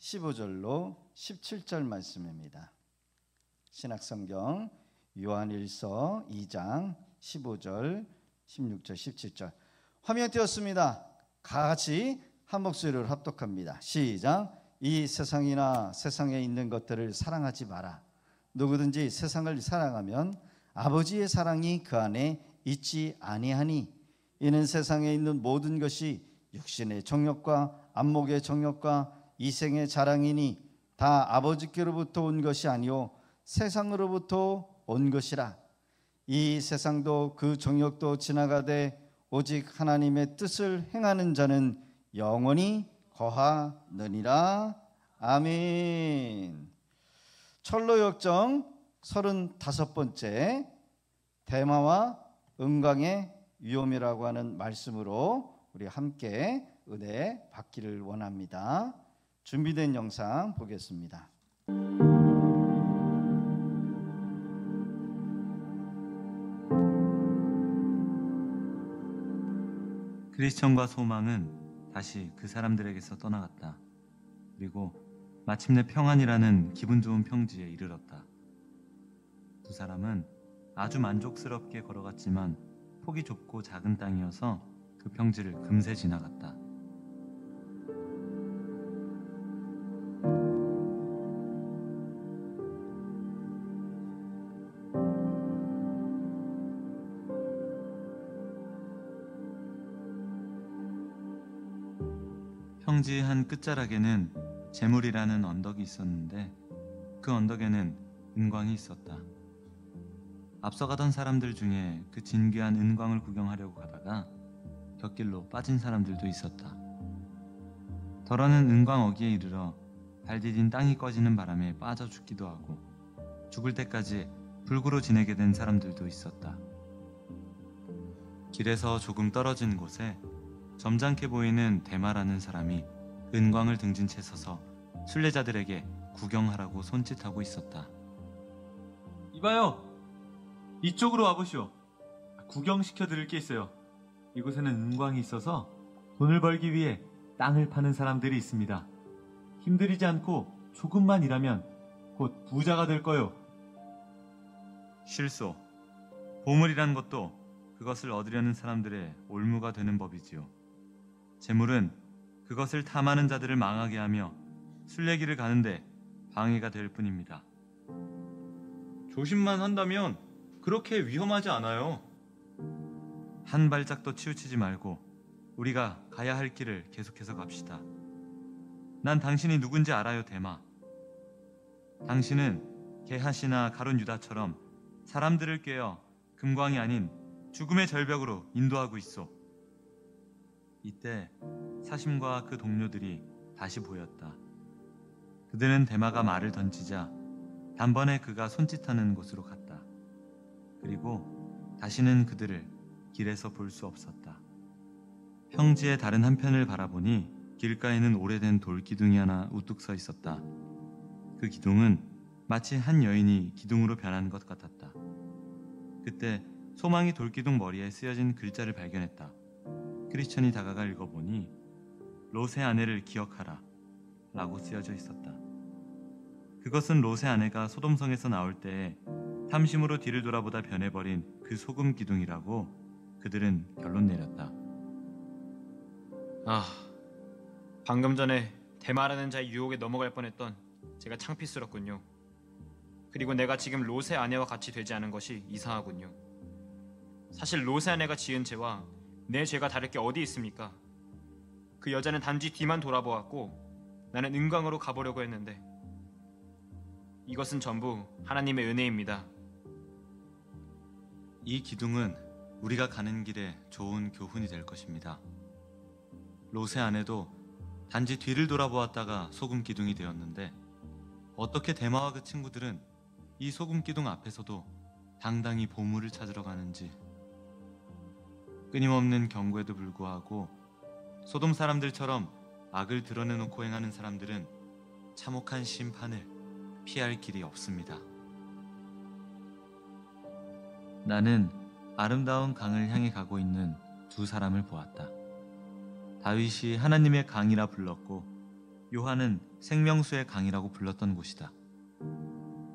15절로 17절 말씀입니다. 신약성경 요한일서 2장 15절, 16절, 17절 화면에 띄었습니다. 같이 한 목소리로 합독합니다. 시작. 이 세상이나 세상에 있는 것들을 사랑하지 마라. 누구든지 세상을 사랑하면 아버지의 사랑이 그 안에 있지 아니하니 이는 세상에 있는 모든 것이 육신의 정욕과 안목의 정욕과 이생의 자랑이니 다 아버지께로부터 온 것이 아니요 세상으로부터 온 것이라. 이 세상도 그 정욕도 지나가되 오직 하나님의 뜻을 행하는 자는 영원히 거하느니라. 아멘. 철로역정 35번째 대마와 은광의 위험이라고 하는 말씀으로 우리 함께 은혜 받기를 원합니다. 준비된 영상 보겠습니다. 크리스천과 소망은 다시 그 사람들에게서 떠나갔다. 그리고 마침내 평안이라는 기분 좋은 평지에 이르렀다. 두 사람은 아주 만족스럽게 걸어갔지만 폭이 좁고 작은 땅이어서 그 평지를 금세 지나갔다. 평지의 한 끝자락에는 제물이라는 언덕이 있었는데 그 언덕에는 은광이 있었다. 앞서가던 사람들 중에 그 진귀한 은광을 구경하려고 가다가 곁길로 빠진 사람들도 있었다. 덜어는 은광 어귀에 이르러 발 디딘 땅이 꺼지는 바람에 빠져 죽기도 하고 죽을 때까지 불구로 지내게 된 사람들도 있었다. 길에서 조금 떨어진 곳에 점잖게 보이는 대마라는 사람이 은광을 등진 채 서서 순례자들에게 구경하라고 손짓하고 있었다. 이봐요! 이쪽으로 와보시오. 구경시켜 드릴 게 있어요. 이곳에는 은광이 있어서 돈을 벌기 위해 땅을 파는 사람들이 있습니다. 힘들이지 않고 조금만 일하면 곧 부자가 될 거요. 실소, 보물이란 것도 그것을 얻으려는 사람들의 올무가 되는 법이지요. 재물은 그것을 탐하는 자들을 망하게 하며 순례길을 가는데 방해가 될 뿐입니다. 조심만 한다면 그렇게 위험하지 않아요. 한 발짝도 치우치지 말고 우리가 가야 할 길을 계속해서 갑시다. 난 당신이 누군지 알아요, 대마. 당신은 게하시나 가룟 유다처럼 사람들을 꿰어 금광이 아닌 죽음의 절벽으로 인도하고 있어. 이때 사심과 그 동료들이 다시 보였다. 그들은 대마가 말을 던지자 단번에 그가 손짓하는 곳으로 갔다. 그리고 다시는 그들을 길에서 볼 수 없었다. 평지의 다른 한편을 바라보니 길가에는 오래된 돌기둥이 하나 우뚝 서 있었다. 그 기둥은 마치 한 여인이 기둥으로 변한 것 같았다. 그때 소망이 돌기둥 머리에 쓰여진 글자를 발견했다. 크리스천이 다가가 읽어보니 롯의 아내를 기억하라 라고 쓰여져 있었다. 그것은 롯의 아내가 소돔성에서 나올 때에 탐심으로 뒤를 돌아보다 변해버린 그 소금 기둥이라고 그들은 결론 내렸다. 방금 전에 대마라는 자의 유혹에 넘어갈 뻔했던 제가 창피스럽군요. 그리고 내가 지금 롯의 아내와 같이 되지 않은 것이 이상하군요. 사실 롯의 아내가 지은 죄와 내 죄가 다를 게 어디 있습니까? 그 여자는 단지 뒤만 돌아보았고 나는 은광으로 가보려고 했는데 이것은 전부 하나님의 은혜입니다. 이 기둥은 우리가 가는 길에 좋은 교훈이 될 것입니다. 롯의 아내도 단지 뒤를 돌아보았다가 소금 기둥이 되었는데 어떻게 대마와 그 친구들은 이 소금 기둥 앞에서도 당당히 보물을 찾으러 가는지. 끊임없는 경고에도 불구하고 소돔 사람들처럼 악을 드러내놓고 행하는 사람들은 참혹한 심판을 피할 길이 없습니다. 나는 아름다운 강을 향해 가고 있는 두 사람을 보았다. 다윗이 하나님의 강이라 불렀고 요한은 생명수의 강이라고 불렀던 곳이다.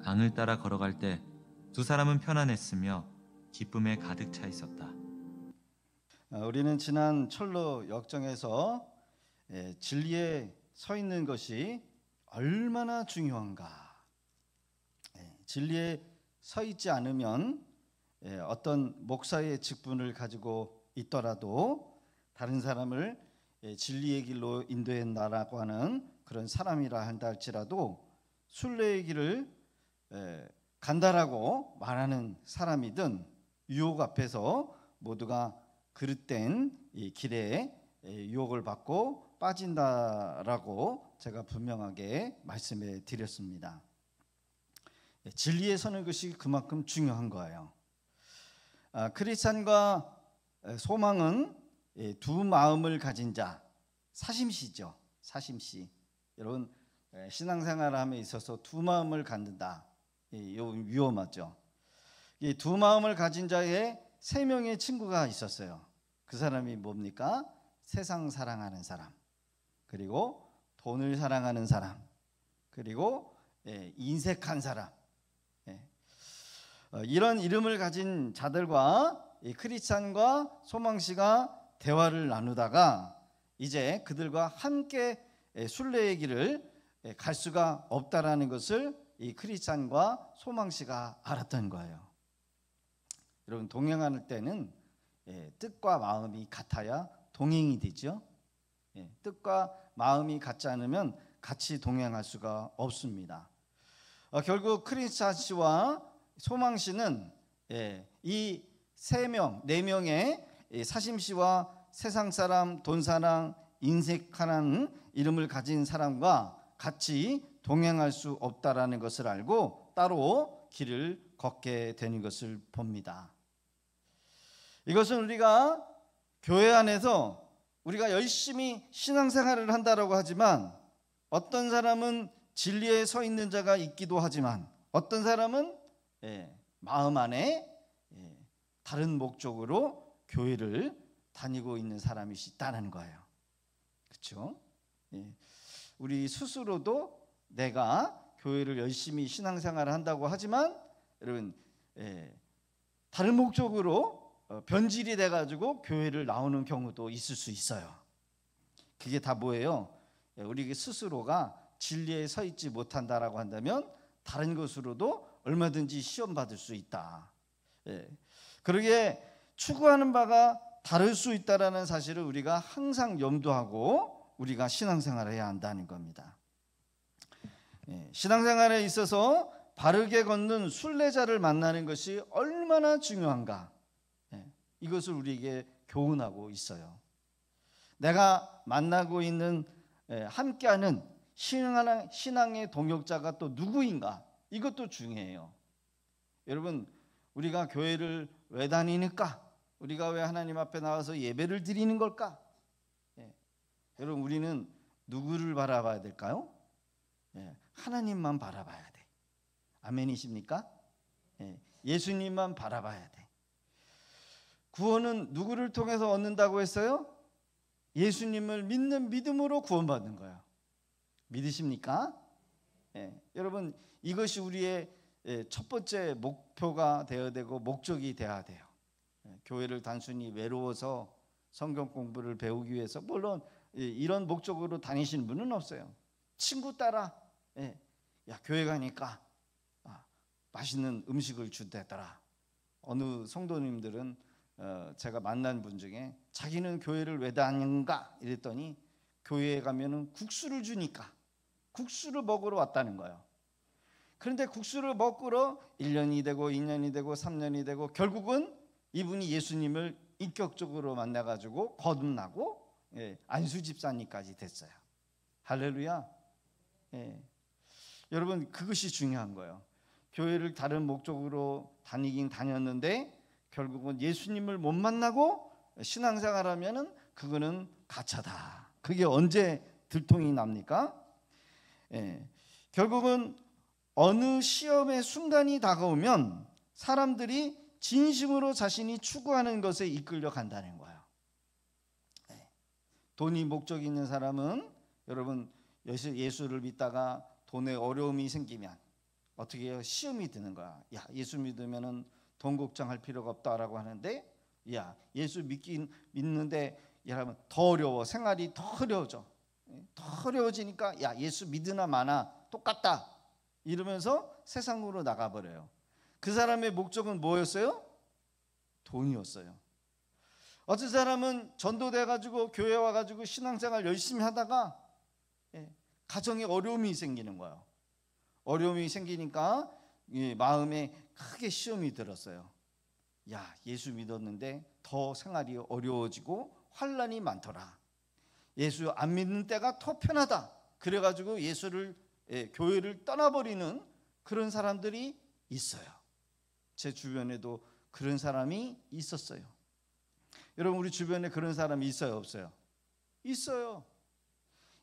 강을 따라 걸어갈 때 두 사람은 편안했으며 기쁨에 가득 차 있었다. 우리는 지난 철로 역정에서 진리에 서 있는 것이 얼마나 중요한가, 진리에 서 있지 않으면 어떤 목사의 직분을 가지고 있더라도 다른 사람을 진리의 길로 인도해 나라고 하는 그런 사람이라 한다 할지라도 순례의 길을 간다라고 말하는 사람이든 유혹 앞에서 모두가 그릇된 이 길에 유혹을 받고 빠진다라고 제가 분명하게 말씀해 드렸습니다. 진리에 서는 것이 그만큼 중요한 거예요. 크리스찬과 소망은 두 마음을 가진 자, 사심시죠. 사심시. 여러분 신앙생활을 함에 있어서 두 마음을 갖는다, 위험하죠. 이 두 마음을 가진 자의 세 명의 친구가 있었어요. 그 사람이 뭡니까? 세상 사랑하는 사람, 그리고 돈을 사랑하는 사람, 그리고 인색한 사람. 이런 이름을 가진 자들과 크리스찬과 소망씨가 대화를 나누다가 이제 그들과 함께 순례의 길을 갈 수가 없다라는 것을 이 크리스찬과 소망씨가 알았던 거예요. 여러분 동행할 때는 뜻과 마음이 같아야 동행이 되죠. 뜻과 마음이 같지 않으면 같이 동행할 수가 없습니다. 결국 크리스찬 씨와 소망 씨는 이 세 명, 네 명의 사심 씨와 세상 사람, 돈 사랑, 인색하는 이름을 가진 사람과 같이 동행할 수 없다라는 것을 알고 따로 길을 걷게 되는 것을 봅니다. 이것은 우리가 교회 안에서 우리가 열심히 신앙생활을 한다라고 하지만 어떤 사람은 진리에 서 있는 자가 있기도 하지만 어떤 사람은 마음 안에 다른 목적으로 교회를 다니고 있는 사람이 있다는 거예요. 그렇죠? 우리 스스로도 내가 교회를 열심히 신앙생활을 한다고 하지만 여러분 다른 목적으로 변질이 돼가지고 교회를 나오는 경우도 있을 수 있어요. 그게 다 뭐예요? 우리 스스로가 진리에 서 있지 못한다라고 한다면 다른 것으로도 얼마든지 시험 받을 수 있다. 그러기에 추구하는 바가 다를 수 있다라는 사실을 우리가 항상 염두하고 우리가 신앙생활을 해야 한다는 겁니다. 신앙생활에 있어서 바르게 걷는 순례자를 만나는 것이 얼마나 중요한가, 이것을 우리에게 교훈하고 있어요. 내가 만나고 있는 함께하는 신앙의 동역자가 또 누구인가, 이것도 중요해요. 여러분 우리가 교회를 왜 다니니까? 우리가 왜 하나님 앞에 나와서 예배를 드리는 걸까? 여러분 우리는 누구를 바라봐야 될까요? 하나님만 바라봐야 돼. 아멘이십니까? 예수님만 바라봐야 돼. 구원은 누구를 통해서 얻는다고 했어요? 예수님을 믿는 믿음으로 구원받는 거예요. 믿으십니까? 여러분 이것이 우리의 첫 번째 목표가 되어야 되고 목적이 되어야 돼요. 교회를 단순히 외로워서 성경 공부를 배우기 위해서, 물론 이런 목적으로 다니시는 분은 없어요. 친구 따라 야 교회 가니까 맛있는 음식을 준다더라. 어느 성도님들은 제가 만난 분 중에 자기는 교회를 왜 다니는가 이랬더니 교회에 가면은 국수를 주니까 국수를 먹으러 왔다는 거예요. 그런데 국수를 먹으러 1년이 되고 2년이 되고 3년이 되고 결국은 이분이 예수님을 인격적으로 만나가지고 거듭나고 안수 집사님까지 됐어요. 할렐루야. 여러분 그것이 중요한 거예요. 교회를 다른 목적으로 다니긴 다녔는데 결국은 예수님을 못 만나고 신앙생활하면은 그거는 가차다. 그게 언제 들통이 납니까? 결국은 어느 시험의 순간이 다가오면 사람들이 진심으로 자신이 추구하는 것에 이끌려 간다는 거예요. 돈이 목적이 있는 사람은 여러분 예수를 믿다가 돈에 어려움이 생기면 어떻게 해요? 시험이 드는 거야. 야, 예수 믿으면은 돈 걱정할 필요가 없다라고 하는데, 야, 예수 믿는데 여러분 더 어려워. 생활이 더 어려워져. 더 어려워지니까 야, 예수 믿으나 마나 똑같다 이러면서 세상으로 나가버려요. 그 사람의 목적은 뭐였어요? 돈이었어요. 어떤 사람은 전도돼 가지고 교회 와 가지고 신앙생활 열심히 하다가 가정에 어려움이 생기는 거예요. 어려움이 생기니까 마음에 크게 시험이 들었어요. 야, 예수 믿었는데 더 생활이 어려워지고 환난이 많더라. 예수 안 믿는 때가 더 편하다. 그래가지고 교회를 떠나버리는 그런 사람들이 있어요. 제 주변에도 그런 사람이 있었어요. 여러분, 우리 주변에 그런 사람이 있어요, 없어요? 있어요.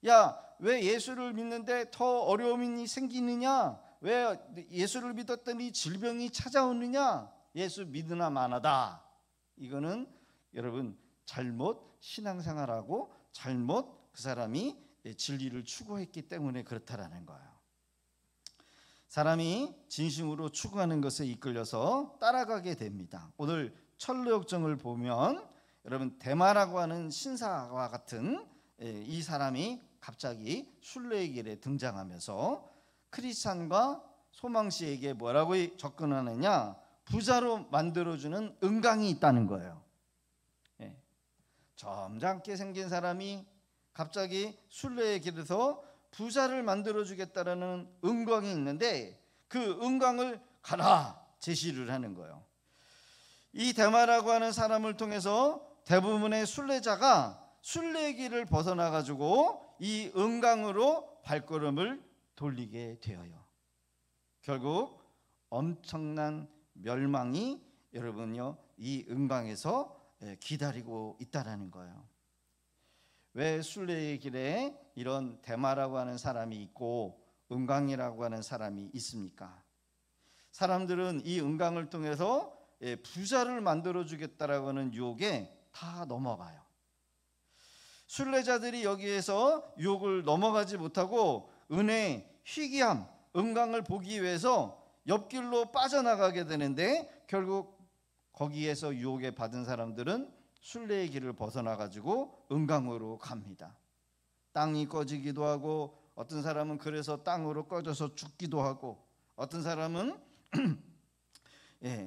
야, 왜 예수를 믿는데 더 어려움이 생기느냐? 왜 예수를 믿었더니 질병이 찾아오느냐? 예수 믿으나 마나다. 이거는 여러분 잘못 신앙생활하고 잘못 그 사람이 진리를 추구했기 때문에 그렇다라는 거예요. 사람이 진심으로 추구하는 것에 이끌려서 따라가게 됩니다. 오늘 철로역정을 보면 여러분 데마라고 하는 신사와 같은 이 사람이 갑자기 순례의 길에 등장하면서 크리스찬과 소망씨에게 뭐라고 접근하느냐? 부자로 만들어주는 은강이 있다는 거예요. 점잖게 생긴 사람이 갑자기 순례의 길에서 부자를 만들어주겠다라는 은광이 있는데 그 은광을 가라 제시를 하는 거예요. 이 데마라고 하는 사람을 통해서 대부분의 순례자가 순례의 길을 벗어나 가지고 이 은강으로 발걸음을 돌리게 되어요. 결국 엄청난 멸망이 여러분요 이 은강에서 기다리고 있다라는 거예요. 왜 순례의 길에 이런 데마라고 하는 사람이 있고 은강이라고 하는 사람이 있습니까? 사람들은 이 은강을 통해서 부자를 만들어 주겠다라고 하는 유혹에 다 넘어가요. 순례자들이 여기에서 유혹을 넘어가지 못하고 은혜, 희귀함, 은강을 보기 위해서 옆길로 빠져나가게 되는데 결국 거기에서 유혹에 받은 사람들은 순례의 길을 벗어나 가지고 은강으로 갑니다. 땅이 꺼지기도 하고 어떤 사람은 그래서 땅으로 꺼져서 죽기도 하고 어떤 사람은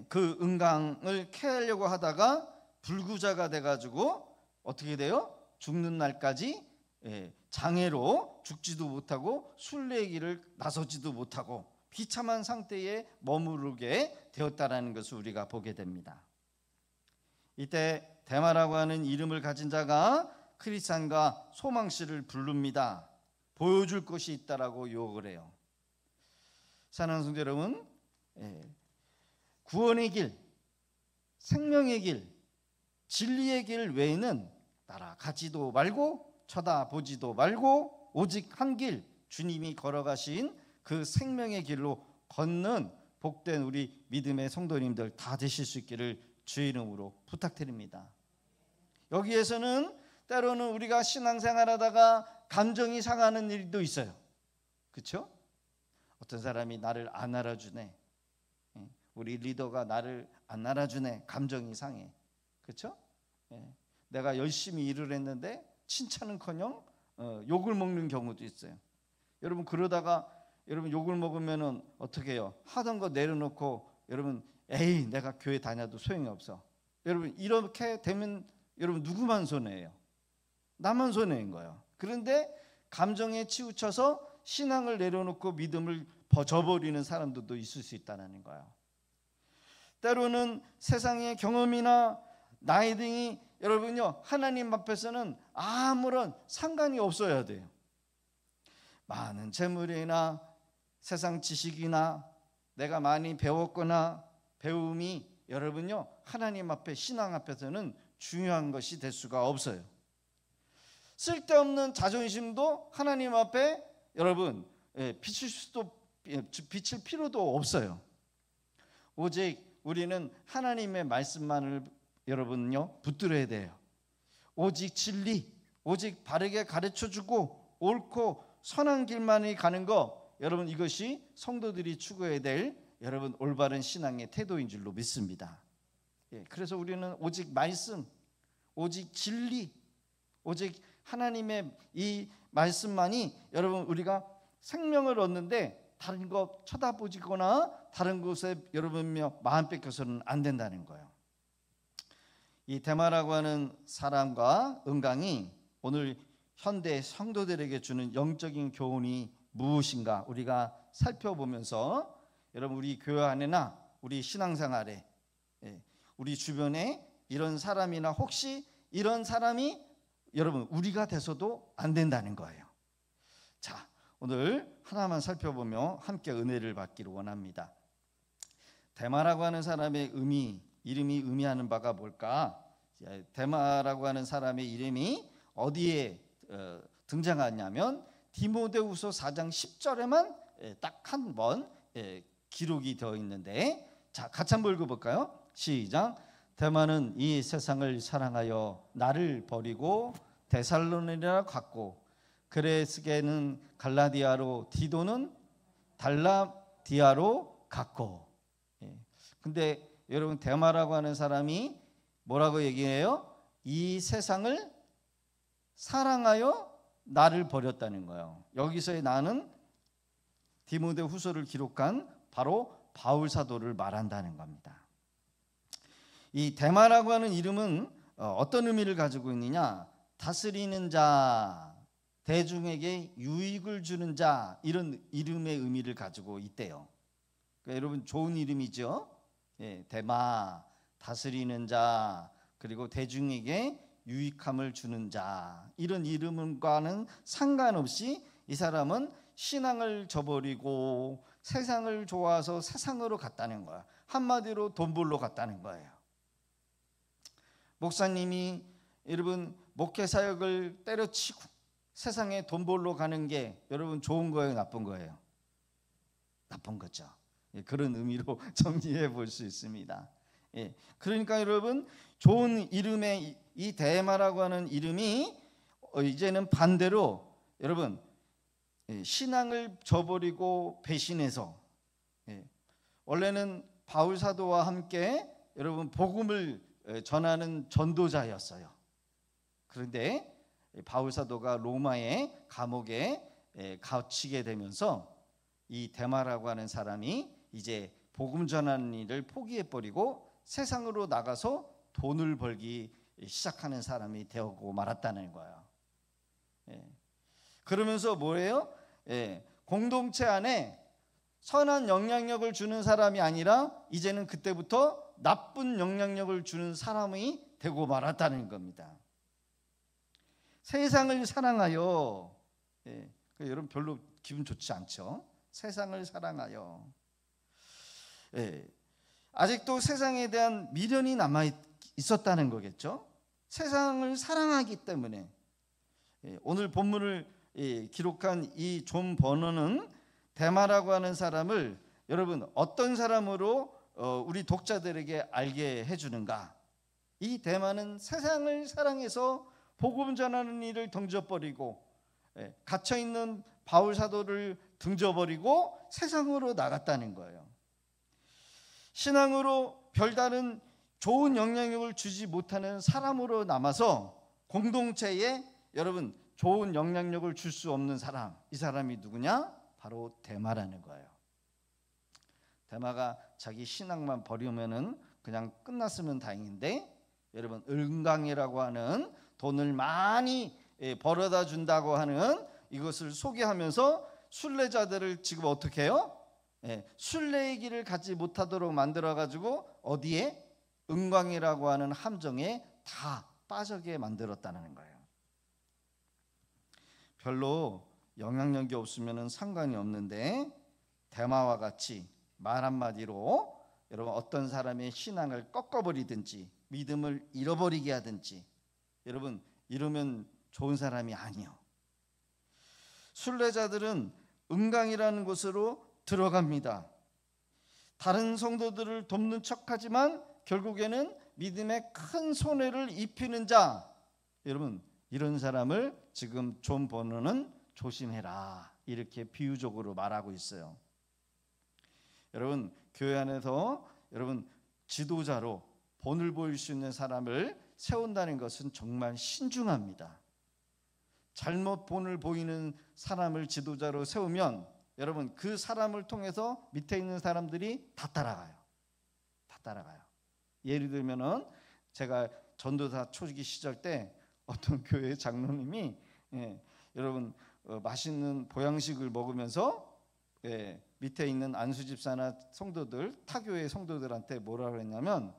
그 은강을 캐려고 하다가 불구자가 돼가지고 어떻게 돼요? 죽는 날까지 장애로 죽지도 못하고 순례의 길을 나서지도 못하고 비참한 상태에 머무르게 되었다라는 것을 우리가 보게 됩니다. 이때 데마라고 하는 이름을 가진 자가 크리스찬과 소망씨를 부릅니다. 보여줄 것이 있다라고 유혹을 해요. 사랑하는 성도 여러분, 구원의 길, 생명의 길, 진리의 길 외에는 따라가지도 말고 쳐다보지도 말고 오직 한 길, 주님이 걸어가신 그 생명의 길로 걷는 복된 우리 믿음의 성도님들 다 되실 수 있기를 주의 이름으로 부탁드립니다. 여기에서는 때로는 우리가 신앙생활하다가 감정이 상하는 일도 있어요. 그렇죠? 어떤 사람이 나를 안 알아주네, 우리 리더가 나를 안 알아주네, 감정이 상해. 그렇죠? 내가 열심히 일을 했는데 칭찬은커녕 욕을 먹는 경우도 있어요. 여러분 그러다가 여러분 욕을 먹으면은 어떻게 해요? 하던 거 내려놓고 여러분 에이 내가 교회 다녀도 소용이 없어. 여러분 이렇게 되면 여러분 누구만 손해예요? 나만 손해인 거예요. 그런데 감정에 치우쳐서 신앙을 내려놓고 믿음을 저버리는 사람들도 있을 수 있다는 거예요. 때로는 세상의 경험이나 나이 등이 여러분요 하나님 앞에서는 아무런 상관이 없어야 돼요. 많은 재물이나 세상 지식이나 내가 많이 배웠거나 배움이 여러분요 하나님 앞에 신앙 앞에서는 중요한 것이 될 수가 없어요. 쓸데없는 자존심도 하나님 앞에 여러분 비칠 필요도 없어요. 오직 우리는 하나님의 말씀만을 여러분요 붙들어야 돼요. 오직 진리, 오직 바르게 가르쳐주고 옳고 선한 길만이 가는 거, 여러분 이것이 성도들이 추구해야 될 여러분 올바른 신앙의 태도인 줄로 믿습니다. 그래서 우리는 오직 말씀, 오직 진리, 오직 하나님의 이 말씀만이 여러분 우리가 생명을 얻는데 다른 것 쳐다보지거나 다른 곳에 여러분 마음 뺏겨서는 안 된다는 거예요. 이 데마라고 하는 사람과 은강이 오늘 현대 성도들에게 주는 영적인 교훈이 무엇인가 우리가 살펴보면서 여러분 우리 교회 안에나 우리 신앙생활에 우리 주변에 이런 사람이나 혹시 이런 사람이 여러분 우리가 돼서도 안 된다는 거예요. 자, 오늘 하나만 살펴보며 함께 은혜를 받기를 원합니다. 데마라고 하는 사람의 이름이 의미하는 바가 뭘까? 데마라고 하는 사람의 이름이 어디에 등장하냐면 디모데후서 4장 10절에만 딱 한 번 기록이 되어 있는데, 자 같이 한번 읽어볼까요? 시작. 데마는 이 세상을 사랑하여 나를 버리고 데살로니가로 갔고 그레스게는 갈라디아로 디도는 달라디아로 갔고. 근데 여러분 데마라고 하는 사람이 뭐라고 얘기해요? 이 세상을 사랑하여 나를 버렸다는 거예요. 여기서의 나는 디모데후서를 기록한 바로 바울 사도를 말한다는 겁니다. 이 데마라고 하는 이름은 어떤 의미를 가지고 있느냐? 다스리는 자, 대중에게 유익을 주는 자, 이런 이름의 의미를 가지고 있대요. 그러니까 여러분 좋은 이름이죠. 데마, 다스리는 자, 그리고 대중에게 유익함을 주는 자, 이런 이름과는 상관없이 이 사람은 신앙을 저버리고 세상을 좋아해서 세상으로 갔다는 거야. 한마디로 돈 벌러 갔다는 거예요. 목사님이 여러분 목회 사역을 때려치고 세상에 돈 벌러 가는 게 여러분 좋은 거예요, 나쁜 거예요? 나쁜 거죠. 그런 의미로 정리해 볼 수 있습니다. 그러니까 여러분 좋은 이름의 이 데마라고 하는 이름이 이제는 반대로 여러분 신앙을 저버리고 배신해서, 원래는 바울 사도와 함께 여러분 복음을 전하는 전도자였어요. 그런데 바울 사도가 로마의 감옥에 갇히게 되면서 이 데마라고 하는 사람이 이제 복음 전하는 일을 포기해 버리고 세상으로 나가서 돈을 벌기 시작하는 사람이 되고 말았다는 거예요. 그러면서 뭐예요? 공동체 안에 선한 영향력을 주는 사람이 아니라 이제는 그때부터 나쁜 영향력을 주는 사람이 되고 말았다는 겁니다. 세상을 사랑하여, 여러분 별로 기분 좋지 않죠? 세상을 사랑하여, 아직도 세상에 대한 미련이 남아 있었다는 거겠죠. 세상을 사랑하기 때문에. 오늘 본문을 기록한 이 존 버너는 데마라고 하는 사람을 여러분 어떤 사람으로 우리 독자들에게 알게 해주는가? 이 데마는 세상을 사랑해서 복음 전하는 일을 던져버리고 갇혀있는 바울 사도를 등져버리고 세상으로 나갔다는 거예요. 신앙으로 별다른 좋은 영향력을 주지 못하는 사람으로 남아서 공동체에 여러분 좋은 영향력을 줄 수 없는 사람, 이 사람이 누구냐? 바로 데마라는 거예요. 데마가 자기 신앙만 버리면은 그냥 끝났으면 다행인데, 여러분 은강이라고 하는 돈을 많이 벌어다 준다고 하는 이것을 소개하면서 순례자들을 지금 어떻게 해요? 순례의 길을 가지 못하도록 만들어 가지고 어디에? 은광이라고 하는 함정에 다 빠지게 만들었다는 거예요. 별로 영향력이 없으면 상관이 없는데 데마와 같이 말 한마디로 여러분 어떤 사람의 신앙을 꺾어버리든지 믿음을 잃어버리게 하든지 여러분 이러면 좋은 사람이 아니요. 순례자들은 은강이라는 곳으로 들어갑니다. 다른 성도들을 돕는 척하지만 결국에는 믿음에 큰 손해를 입히는 자, 여러분 이런 사람을 지금 존 버너는 조심해라 이렇게 비유적으로 말하고 있어요. 여러분 교회 안에서 여러분 지도자로 본을 보일 수 있는 사람을 세운다는 것은 정말 신중합니다. 잘못 본을 보이는 사람을 지도자로 세우면 여러분 그 사람을 통해서 밑에 있는 사람들이 다 따라가요. 다 따라가요. 예를 들면은 제가 전도사 초기 시절 때 어떤 교회 장로님이 여러분 맛있는 보양식을 먹으면서 밑에 있는 안수 집사나 성도들 타교회 성도들한테 뭐라 그랬냐면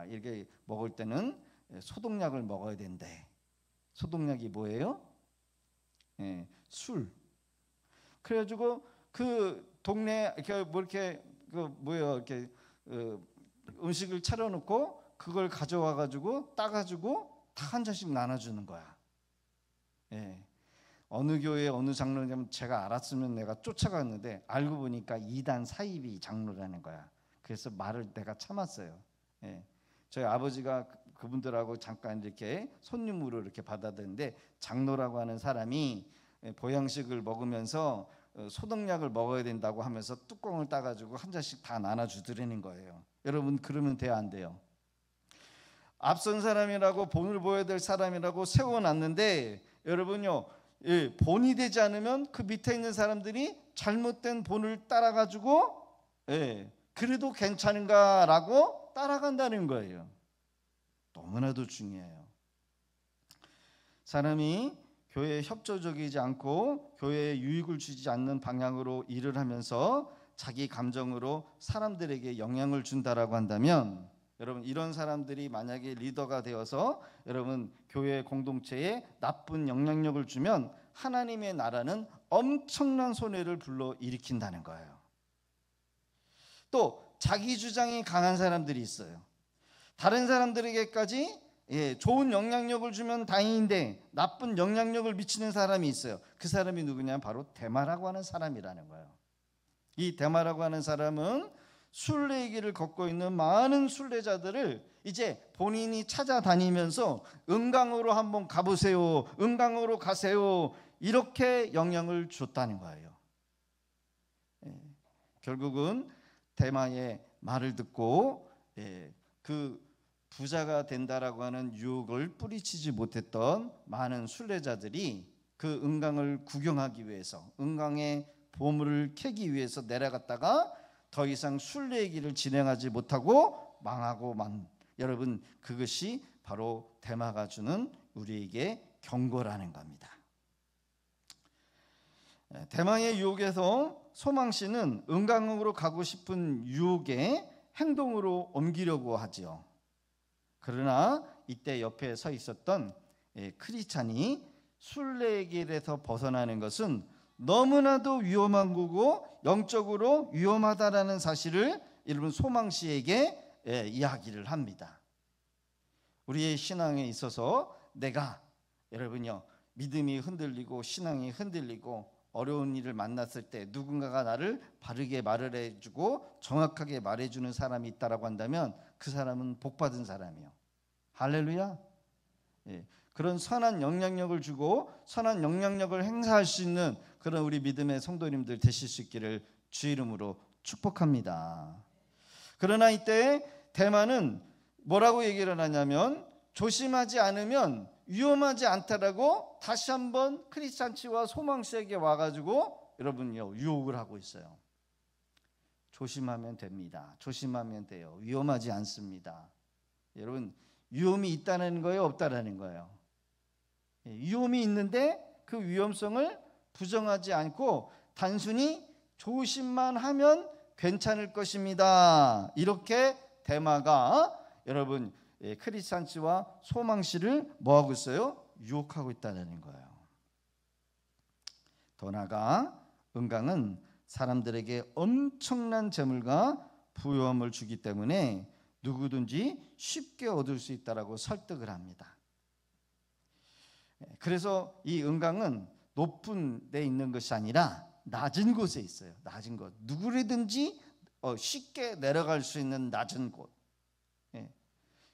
이렇게 먹을 때는 소독약을 먹어야 된대. 소독약이 뭐예요? 술. 그래가지고 그 동네 이렇게 이렇게 음식을 차려놓고 그걸 가져와가지고 따가지고 다 한 잔씩 나눠주는 거야. 어느 교회 어느 장로냐면 제가 알았으면 내가 쫓아갔는데 알고 보니까 이단 사이비 장로라는 거야. 그래서 말을 내가 참았어요. 저희 아버지가 그분들하고 잠깐 이렇게 손님으로 이렇게 받아들였는데 장로라고 하는 사람이 보양식을 먹으면서 소독약을 먹어야 된다고 하면서 뚜껑을 따가지고 한 잔씩 다 나눠주드리는 거예요. 여러분 그러면 돼야 안 돼요? 앞선 사람이라고 본을 보여야 될 사람이라고 세워놨는데 여러분요 본이 되지 않으면 그 밑에 있는 사람들이 잘못된 본을 따라가지고 그래도 괜찮은가라고 따라간다는 거예요. 너무나도 중요해요. 사람이 교회에 협조적이지 않고 교회에 유익을 주지 않는 방향으로 일을 하면서 자기 감정으로 사람들에게 영향을 준다라고 한다면 여러분 이런 사람들이 만약에 리더가 되어서 여러분 교회 공동체에 나쁜 영향력을 주면 하나님의 나라는 엄청난 손해를 불러일으킨다는 거예요. 또 자기 주장이 강한 사람들이 있어요. 다른 사람들에게까지 좋은 영향력을 주면 다행인데 나쁜 영향력을 미치는 사람이 있어요. 그 사람이 누구냐면 바로 데마라고 하는 사람이라는 거예요. 이 데마라고 하는 사람은 순례길을 걷고 있는 많은 순례자들을 이제 본인이 찾아다니면서 은강으로 한번 가보세요, 은강으로 가세요 이렇게 영향을 줬다는 거예요. 결국은 데마의 말을 듣고 그 부자가 된다라고 하는 유혹을 뿌리치지 못했던 많은 순례자들이 그 은강을 구경하기 위해서 은강의 보물을 캐기 위해서 내려갔다가 더 이상 순례의 길을 진행하지 못하고 망하고 여러분 그것이 바로 데마가 주는 우리에게 경고라는 겁니다. 데마의 유혹에서 소망씨는 은강으로 가고 싶은 유혹에 행동으로 옮기려고 하지요. 그러나 이때 옆에 서 있었던 크리스찬이 순례의 길에서 벗어나는 것은 너무나도 위험한 거고 영적으로 위험하다라는 사실을 여러분 소망씨에게 이야기를 합니다. 우리의 신앙에 있어서 내가 여러분요 믿음이 흔들리고 신앙이 흔들리고 어려운 일을 만났을 때 누군가가 나를 바르게 말을 해주고 정확하게 말해주는 사람이 있다라고 한다면 그 사람은 복받은 사람이요. 할렐루야. 그런 선한 영향력을 주고 선한 영향력을 행사할 수 있는 그런 우리 믿음의 성도님들 되실 수 있기를 주 이름으로 축복합니다. 그러나 이때 데마는 뭐라고 얘기를 하냐면 조심하지 않으면 위험하지 않다라고 다시 한번 크리스찬치와 소망씨에게 와가지고 여러분요 유혹을 하고 있어요. 조심하면 됩니다. 조심하면 돼요. 위험하지 않습니다. 여러분 위험이 있다는 거예요, 없다라는 거예요? 위험이 있는데 그 위험성을 부정하지 않고 단순히 조심만 하면 괜찮을 것입니다. 이렇게 데마가 여러분 크리스찬치와 소망씨를 뭐하고 있어요? 유혹하고 있다는 거예요. 더 나아가 은강은 사람들에게 엄청난 재물과 부유함을 주기 때문에 누구든지 쉽게 얻을 수 있다라고 설득을 합니다. 그래서 이 은강은 높은 데 있는 것이 아니라 낮은 곳에 있어요. 낮은 곳. 누구든지 쉽게 내려갈 수 있는 낮은 곳.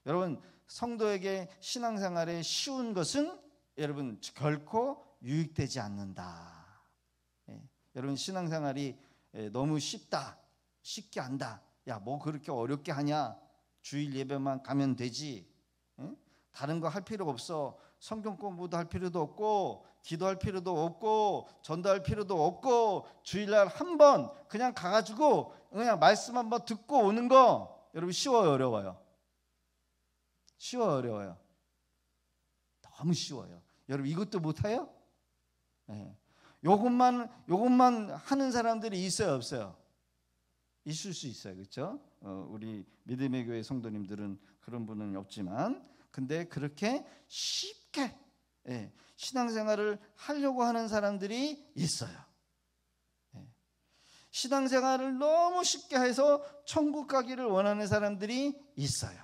여러분 성도에게 신앙생활에 쉬운 것은 여러분 결코 유익되지 않는다. 여러분 신앙생활이 너무 쉽게 한다. 야, 뭐 그렇게 어렵게 하냐? 주일 예배만 가면 되지. 다른 거 할 필요 없어. 성경 공부도 할 필요도 없고 기도할 필요도 없고 전도할 필요도 없고 주일날 한 번 그냥 가가지고 그냥 말씀 한번 듣고 오는 거 여러분 쉬워요, 어려워요? 쉬워요, 어려워요? 너무 쉬워요. 여러분 이것도 못해요? 요것만 하는 사람들이 있어요, 없어요? 있을 수 있어요, 그렇죠? 우리 믿음의 교회 성도님들은 그런 분은 없지만, 근데 그렇게 쉽게 신앙생활을 하려고 하는 사람들이 있어요. 신앙생활을 너무 쉽게 해서 천국 가기를 원하는 사람들이 있어요.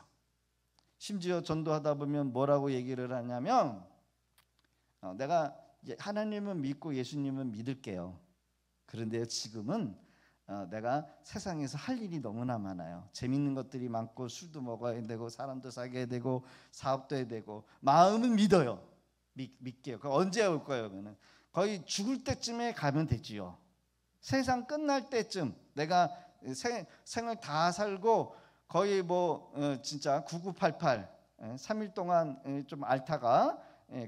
심지어 전도하다 보면 뭐라고 얘기를 하냐면, 내가 하나님은 믿고 예수님은 믿을게요. 그런데 지금은 내가 세상에서 할 일이 너무나 많아요. 재밌는 것들이 많고 술도 먹어야 되고 사람도 사귀어야 되고 사업도 해야 되고 마음은 믿어요. 믿게요. 언제 올 거예요? 그러면 거의 죽을 때쯤에 가면 되지요. 세상 끝날 때쯤 내가 생을 다 살고 거의 진짜 9988 3일 동안 좀 앓다가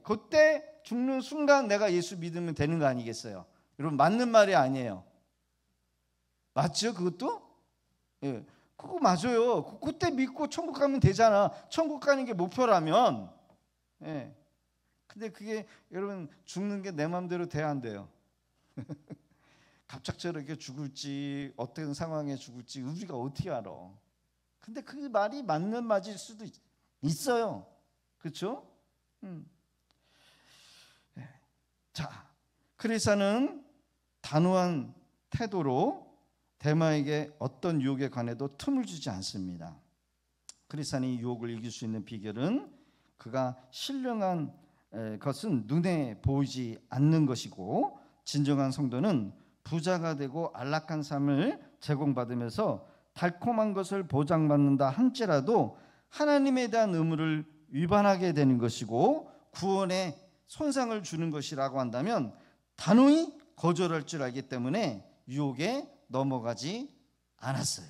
그때 죽는 순간 내가 예수 믿으면 되는 거 아니겠어요? 여러분 맞는 말이 아니에요. 맞죠? 그것도? 그거 맞아요. 그때 믿고 천국 가면 되잖아. 천국 가는 게 목표라면. 근데 그게 여러분 죽는 게 내 마음대로 돼야 안 돼요. 갑작스럽게 죽을지 어떤 상황에 죽을지 우리가 어떻게 알아? 근데 그 말이 맞는 말일 수도 있어요. 그렇죠? 자, 크리스찬은 단호한 태도로 데마에게 어떤 유혹에 관해도 틈을 주지 않습니다. 크리스찬이 유혹을 이길 수 있는 비결은 그가 신령한 것은 눈에 보이지 않는 것이고, 진정한 성도는 부자가 되고 안락한 삶을 제공받으면서 달콤한 것을 보장받는다 할지라도 하나님에 대한 의무를 위반하게 되는 것이고 구원에 손상을 주는 것이라고 한다면 단호히 거절할 줄 알기 때문에 유혹에 넘어가지 않았어요.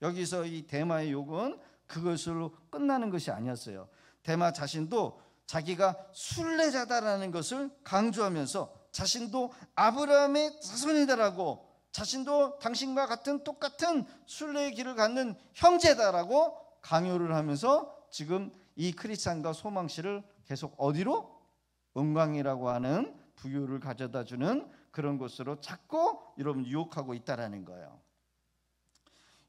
여기서 이 데마의 유혹은 그것으로 끝나는 것이 아니었어요. 데마 자신도 자기가 순례자다라는 것을 강조하면서 자신도 아브라함의 자손이다라고, 자신도 당신과 같은 똑같은 순례의 길을 갖는 형제다라고 강요를 하면서 지금 이 크리스찬과 소망씨를 계속 어디로? 은광이라고 하는 부유를 가져다 주는 그런 곳으로 자꾸 여러분 유혹하고 있다라는 거예요.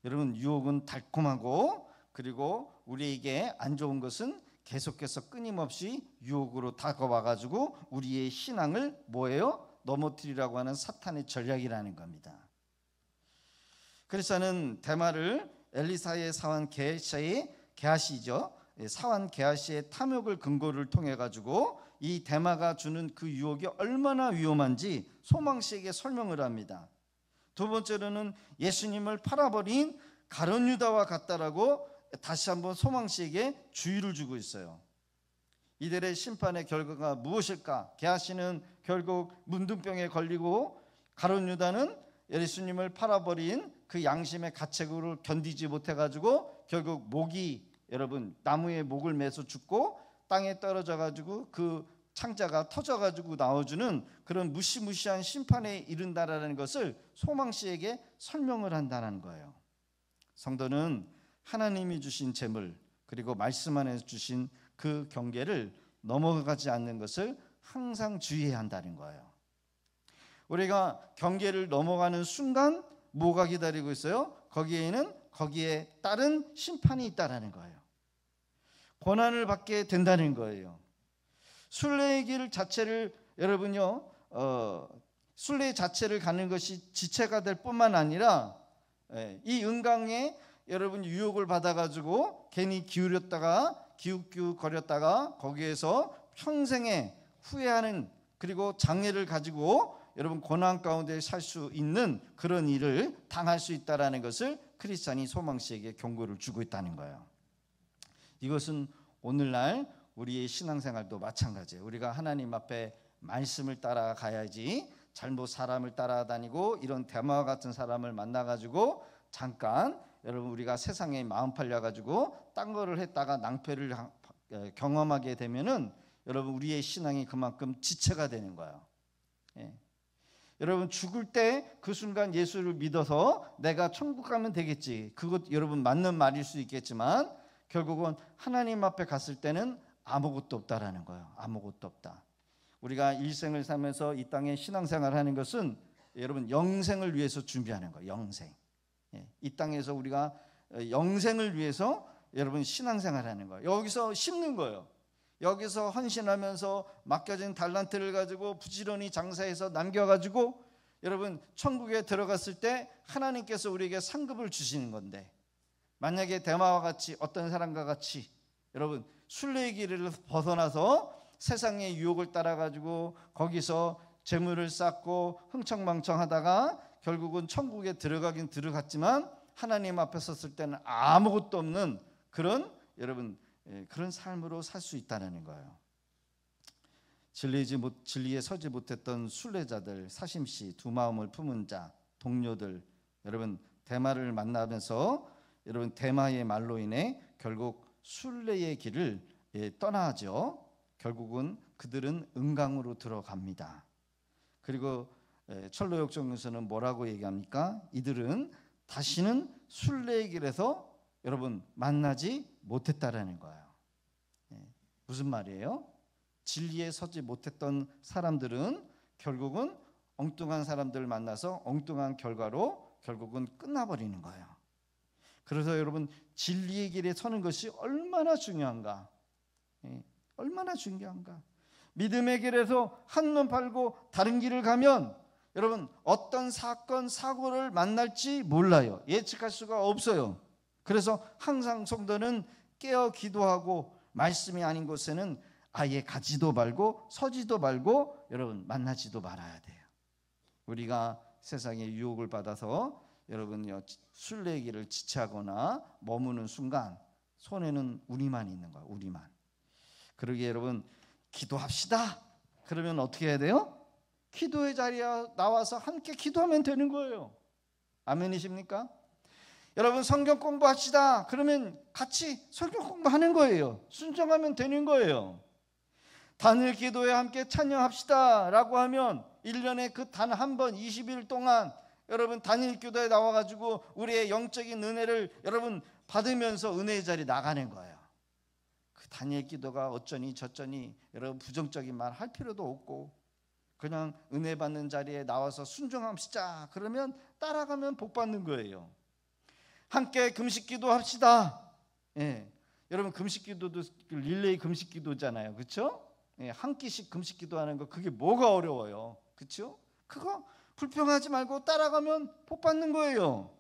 여러분 유혹은 달콤하고, 그리고 우리에게 안 좋은 것은 계속해서 끊임없이 유혹으로 다가와가지고 우리의 신앙을 뭐예요? 넘어뜨리라고 하는 사탄의 전략이라는 겁니다. 크리스찬은 데마를 엘리사의 사환 게하시죠. 사환 게하시의 탐욕을 근거를 통해 가지고 이 데마가 주는 그 유혹이 얼마나 위험한지 소망씨에게 설명을 합니다. 두 번째로는 예수님을 팔아버린 가룟 유다와 같다라고 다시 한번 소망씨에게 주의를 주고 있어요. 이들의 심판의 결과가 무엇일까? 게하시는 결국 문둥병에 걸리고, 가룟 유다는 예수님을 팔아버린 그 양심의 가책을 견디지 못해가지고 결국 목이, 여러분 나무에 목을 매서 죽고 땅에 떨어져가지고 그 창자가 터져가지고 나와주는 그런 무시무시한 심판에 이른다라는 것을 소망씨에게 설명을 한다는 거예요. 성도는 하나님이 주신 재물, 그리고 말씀 안에서 주신 그 경계를 넘어가지 않는 것을 항상 주의해야 한다는 거예요. 우리가 경계를 넘어가는 순간 뭐가 기다리고 있어요? 거기에 따른 심판이 있다라는 거예요. 고난을 받게 된다는 거예요. 순례의 길 자체를 여러분요, 순례 자체를 가는 것이 지체가 될 뿐만 아니라 이 은강에 여러분 유혹을 받아가지고 괜히 기웃기웃거렸다가 거기에서 평생에 후회하는, 그리고 장애를 가지고 여러분 고난 가운데 살 수 있는 그런 일을 당할 수 있다라는 것을 크리스찬이 소망씨에게 경고를 주고 있다는 거예요. 이것은 오늘날 우리의 신앙생활도 마찬가지예요. 우리가 하나님 앞에 말씀을 따라가야지 잘못 사람을 따라다니고 이런 대마와 같은 사람을 만나가지고 잠깐 여러분 우리가 세상에 마음 팔려가지고 딴 거를 했다가 낭패를 경험하게 되면은 여러분 우리의 신앙이 그만큼 지체가 되는 거예요. 예. 여러분 죽을 때 그 순간 예수를 믿어서 내가 천국 가면 되겠지. 그것 여러분 맞는 말일 수 있겠지만 결국은 하나님 앞에 갔을 때는 아무것도 없다라는 거예요. 아무것도 없다. 우리가 일생을 살면서 이 땅에 신앙생활을 하는 것은 여러분 영생을 위해서 준비하는 거예요. 영생. 예. 이 땅에서 우리가 영생을 위해서 여러분 신앙생활하는 거예요. 여기서 심는 거예요. 여기서 헌신하면서 맡겨진 달란트를 가지고 부지런히 장사해서 남겨가지고 여러분 천국에 들어갔을 때 하나님께서 우리에게 상급을 주시는 건데 만약에 대마와 같이 어떤 사람과 같이 여러분 순례의 길을 벗어나서 세상의 유혹을 따라가지고 거기서 재물을 쌓고 흥청망청하다가 결국은 천국에 들어가긴 들어갔지만 하나님 앞에 섰을 때는 아무것도 없는 그런 여러분 그런 삶으로 살 수 있다는 거예요. 진리에 서지 못했던 순례자들, 사심씨, 두 마음을 품은 자, 동료들, 여러분 대마를 만나면서 여러분 대마의 말로 인해 결국 순례의 길을 떠나죠. 결국은 그들은 은강으로 들어갑니다. 그리고 철로역정에서는 뭐라고 얘기합니까? 이들은 다시는 순례의 길에서 여러분 만나지 못했다라는 거예요. 무슨 말이에요? 진리에 서지 못했던 사람들은 결국은 엉뚱한 사람들을 만나서 엉뚱한 결과로 결국은 끝나버리는 거예요. 그래서 여러분 진리의 길에 서는 것이 얼마나 중요한가? 얼마나 중요한가? 믿음의 길에서 한눈 팔고 다른 길을 가면 여러분 어떤 사건 사고를 만날지 몰라요. 예측할 수가 없어요. 그래서 항상 성도는 깨어 기도하고 말씀이 아닌 곳에는 아예 가지도 말고 서지도 말고 여러분 만나지도 말아야 돼요. 우리가 세상의 유혹을 받아서 여러분 순례의 길을 지체하거나 머무는 순간 손에는 우리만 있는 거야. 우리만. 그러기에 여러분 기도합시다. 그러면 어떻게 해야 돼요? 기도의 자리에 나와서 함께 기도하면 되는 거예요. 아멘이십니까? 여러분 성경 공부합시다. 그러면 같이 성경 공부하는 거예요. 순종하면 되는 거예요. 단일 기도에 함께 찬양합시다 라고 하면 1년에 그 단 한 번 20일 동안 여러분 단일 기도에 나와가지고 우리의 영적인 은혜를 여러분 받으면서 은혜의 자리 나가는 거예요. 그 단일 기도가 어쩌니 저쩌니 여러분 부정적인 말 할 필요도 없고 그냥 은혜 받는 자리에 나와서 순종합시다. 그러면 따라가면 복 받는 거예요. 함께 금식 기도합시다. 예. 여러분 금식 기도도 릴레이 금식 기도잖아요. 그렇죠? 예, 한 끼씩 금식 기도하는 거 그게 뭐가 어려워요. 그렇죠? 그거 불평하지 말고 따라가면 복 받는 거예요.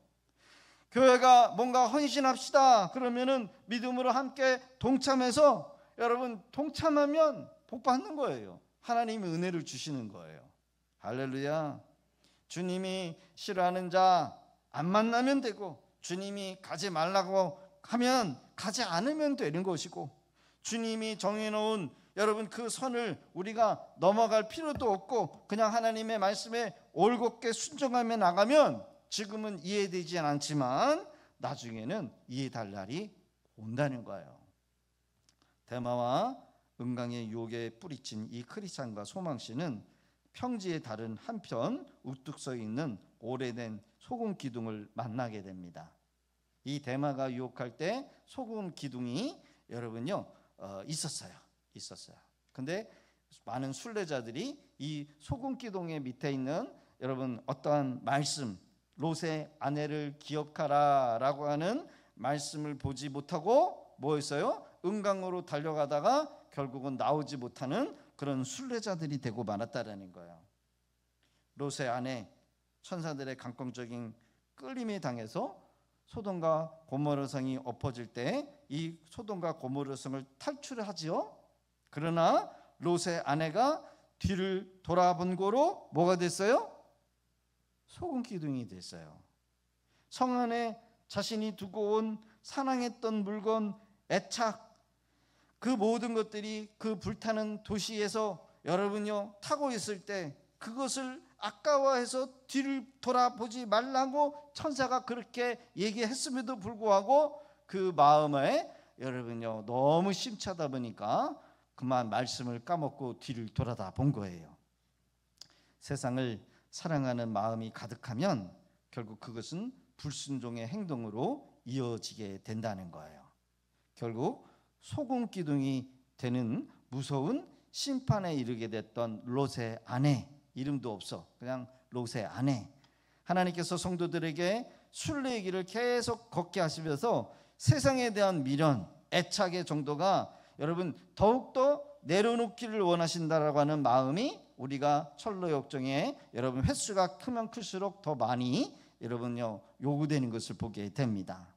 교회가 뭔가 헌신합시다. 그러면은 믿음으로 함께 동참해서 여러분 동참하면 복 받는 거예요. 하나님이 은혜를 주시는 거예요. 할렐루야. 주님이 싫어하는 자 안 만나면 되고 주님이 가지 말라고 하면 가지 않으면 되는 것이고 주님이 정해놓은 여러분 그 선을 우리가 넘어갈 필요도 없고 그냥 하나님의 말씀에 올곧게 순종하며 나가면 지금은 이해되지 않지만 나중에는 이해될 날이 온다는 거예요. 대마와 은강의 유혹에 뿌리친 이 크리스찬과 소망씨는 평지에 다른 한편 우뚝 서 있는 오래된 소금 기둥을 만나게 됩니다. 이 대마가 유혹할 때 소금 기둥이 여러분요 있었어요. 근데 많은 순례자들이 이 소금 기둥의 밑에 있는 여러분 어떠한 말씀 롯의 아내를 기억하라라고 하는 말씀을 보지 못하고 뭐였어요? 은강으로 달려가다가 결국은 나오지 못하는 그런 순례자들이 되고 말았다라는 거예요. 롯의 아내 천사들의 강권적인 끌림에 당해서 소돔과 고모라 성이 엎어질 때 이 소돔과 고모라 성을 탈출하지요. 그러나 롯의 아내가 뒤를 돌아본 고로 뭐가 됐어요? 소금 기둥이 됐어요. 성 안에 자신이 두고 온 사랑했던 물건, 애착, 그 모든 것들이 그 불타는 도시에서 여러분요 타고 있을 때 그것을 아까워해서 뒤를 돌아보지 말라고 천사가 그렇게 얘기했음에도 불구하고 그 마음에 여러분요 너무 심차다 보니까 그만 말씀을 까먹고 뒤를 돌아다 본 거예요. 세상을 사랑하는 마음이 가득하면 결국 그것은 불순종의 행동으로 이어지게 된다는 거예요. 결국 소금 기둥이 되는 무서운 심판에 이르게 됐던 롯의 아내, 이름도 없어 그냥 롯의 아내, 하나님께서 성도들에게 순례의 길을 계속 걷게 하시면서 세상에 대한 미련, 애착의 정도가 여러분 더욱더 내려놓기를 원하신다라고 하는 마음이 우리가 철로 역정에 여러분 횟수가 크면 클수록 더 많이 여러분요 요구되는 것을 보게 됩니다.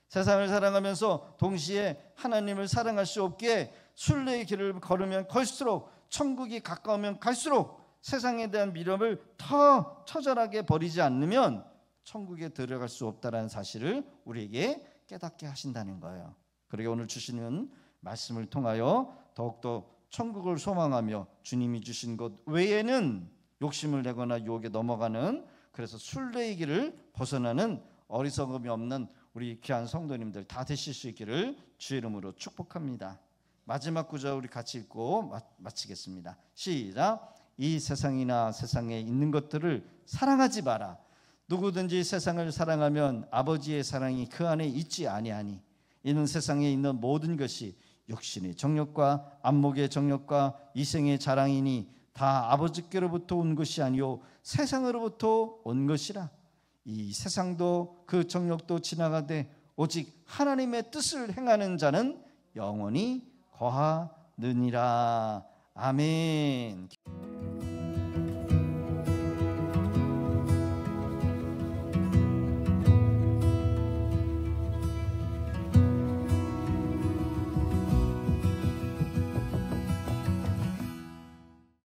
세상을 사랑하면서 동시에 하나님을 사랑할 수 없기에 순례의 길을 걸으면 걸수록 천국이 가까우면 갈수록 세상에 대한 미련을 더 처절하게 버리지 않으면 천국에 들어갈 수 없다는 사실을 우리에게 깨닫게 하신다는 거예요. 그리고 오늘 주시는 말씀을 통하여 더욱더 천국을 소망하며 주님이 주신 것 외에는 욕심을 내거나 유혹에 넘어가는, 그래서 순례의 길을 벗어나는 어리석음이 없는 우리 귀한 성도님들 다 되실 수 있기를 주의 이름으로 축복합니다. 마지막 구절 우리 같이 읽고 마치겠습니다. 시작. 이 세상이나 세상에 있는 것들을 사랑하지 마라. 누구든지 세상을 사랑하면 아버지의 사랑이 그 안에 있지 아니하니 이는 세상에 있는 모든 것이 육신의 정욕과 안목의 정욕과 이생의 자랑이니 다 아버지께로부터 온 것이 아니요 세상으로부터 온 것이라. 이 세상도 그 정욕도 지나가되 오직 하나님의 뜻을 행하는 자는 영원히 거하느니라. 아멘.